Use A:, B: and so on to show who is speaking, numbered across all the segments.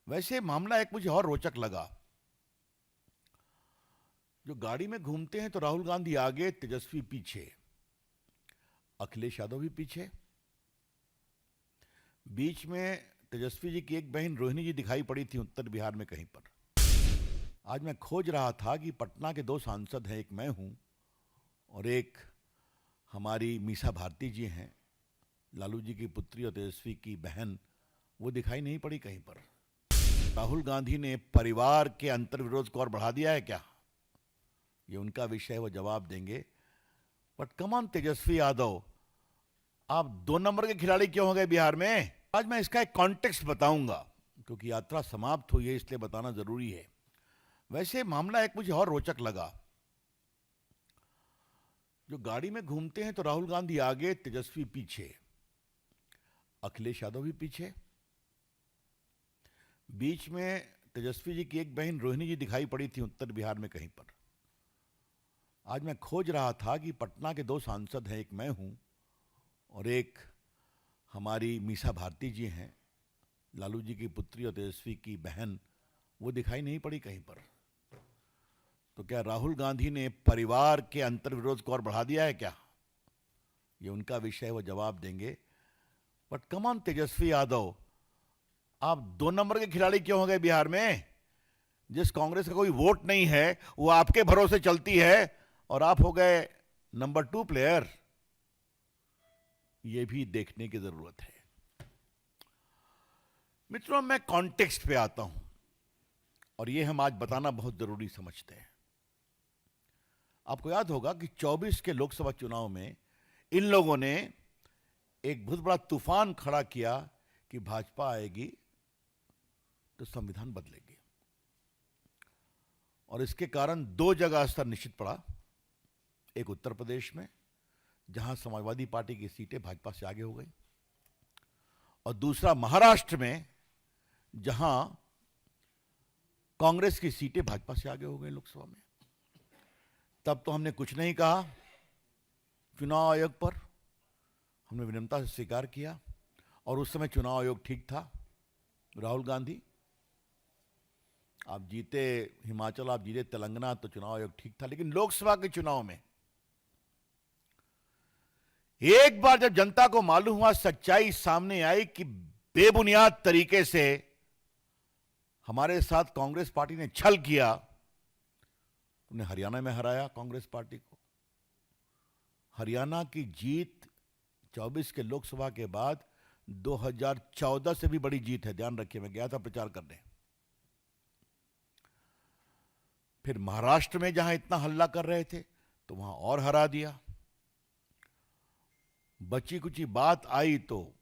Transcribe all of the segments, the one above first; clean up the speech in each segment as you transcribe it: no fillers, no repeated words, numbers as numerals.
A: वैसे मामला एक मुझे और रोचक लगा। जो गाड़ी में घूमते हैं तो राहुल गांधी आगे, तेजस्वी पीछे, अखिलेश यादव भी पीछे। बीच में तेजस्वी जी की एक बहन रोहिणी जी दिखाई पड़ी थी उत्तर बिहार में कहीं पर। आज मैं खोज रहा था कि पटना के दो सांसद हैं, एक मैं हूं और एक हमारी मीसा भारती जी हैं, लालू जी की पुत्री और तेजस्वी की बहन। वो दिखाई नहीं पड़ी कहीं पर। राहुल गांधी ने परिवार के अंतर्विरोध को और बढ़ा दिया है क्या? ये उनका विषय है, वो जवाब देंगे। But come on Tejashwi Yadav, आप 2 नंबर के खिलाड़ी क्यों हो गए बिहार में? आज मैं इसका एक कॉन्टेक्स्ट बताऊंगा, क्योंकि यात्रा समाप्त हुई है इसलिए बताना जरूरी है। वैसे मामला एक मुझे और रोचक लगा। जो गाड़ी में घूमते हैं तो राहुल गांधी आगे, तेजस्वी पीछे, अखिलेश यादव भी पीछे। बीच में तेजस्वी जी की एक बहन रोहिणी जी दिखाई पड़ी थी उत्तर बिहार में कहीं पर। आज मैं खोज रहा था कि पटना के दो सांसद हैं, एक मैं हूं और एक हमारी मीसा भारती जी हैं, लालू जी की पुत्री और तेजस्वी की बहन। वो दिखाई नहीं पड़ी कहीं पर। तो क्या राहुल गांधी ने परिवार के अंतर्विरोध को और बढ़ा दिया है क्या? ये उनका विषय है, वो जवाब देंगे। But come on Tejashwi Yadav, आप 2 नंबर के खिलाड़ी क्यों हो गए बिहार में? जिस कांग्रेस का कोई वोट नहीं है वो आपके भरोसे चलती है और आप हो गए नंबर 2 प्लेयर। ये भी देखने की जरूरत है। मित्रों, मैं कॉन्टेक्स्ट पे आता हूं और ये हम आज बताना बहुत जरूरी समझते हैं। आपको याद होगा कि 24 के लोकसभा चुनाव में इन लोगों ने एक बहुत बड़ा तूफान खड़ा किया कि भाजपा आएगी तो संविधान बदलेगी, और इसके कारण 2 जगह स्तर निश्चित पड़ा। एक उत्तर प्रदेश में, जहां समाजवादी पार्टी की सीटें भाजपा से आगे हो गई, और दूसरा महाराष्ट्र में, जहां कांग्रेस की सीटें भाजपा से आगे हो गई लोकसभा में। तब तो हमने कुछ नहीं कहा चुनाव आयोग पर, हमने विनम्रता से स्वीकार किया, और उस समय चुनाव आयोग ठीक था। राहुल गांधी, आप जीते हिमाचल, आप जीते तेलंगाना, तो चुनाव आयोग ठीक था। लेकिन लोकसभा के चुनाव में एक बार जब जनता को मालूम हुआ, सच्चाई सामने आई कि बेबुनियाद तरीके से हमारे साथ कांग्रेस पार्टी ने छल किया, उन्हें हरियाणा में हराया कांग्रेस पार्टी को। हरियाणा की जीत 24 के लोकसभा के बाद 2014 से भी बड़ी जीत है, ध्यान रखिए। मैं गया था प्रचार करने। फिर महाराष्ट्र में जहां इतना हल्ला कर रहे थे तो वहां और हरा दिया। बची कुची बात आई तो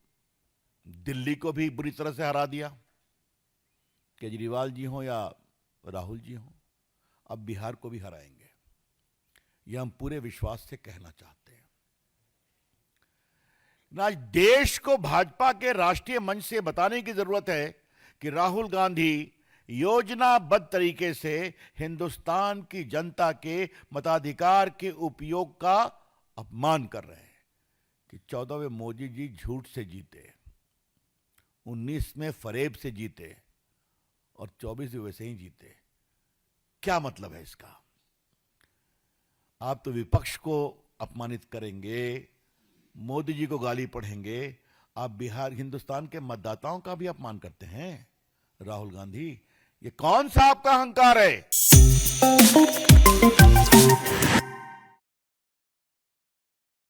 A: दिल्ली को भी बुरी तरह से हरा दिया, केजरीवाल जी हो या राहुल जी हो। अब बिहार को भी हराएंगे, यह हम पूरे विश्वास से कहना चाहते हैं। आज देश को भाजपा के राष्ट्रीय मंच से बताने की जरूरत है कि राहुल गांधी योजनाबद्ध तरीके से हिंदुस्तान की जनता के मताधिकार के उपयोग का अपमान कर रहे हैं। कि 14वें मोदी जी झूठ से जीते, 19 में फरेब से जीते, और 24 में वैसे ही जीते। क्या मतलब है इसका? आप तो विपक्ष को अपमानित करेंगे, मोदी जी को गाली पढ़ेंगे, आप बिहार हिंदुस्तान के मतदाताओं का भी अपमान करते हैं। राहुल गांधी, ये कौन सा आपका अहंकार है?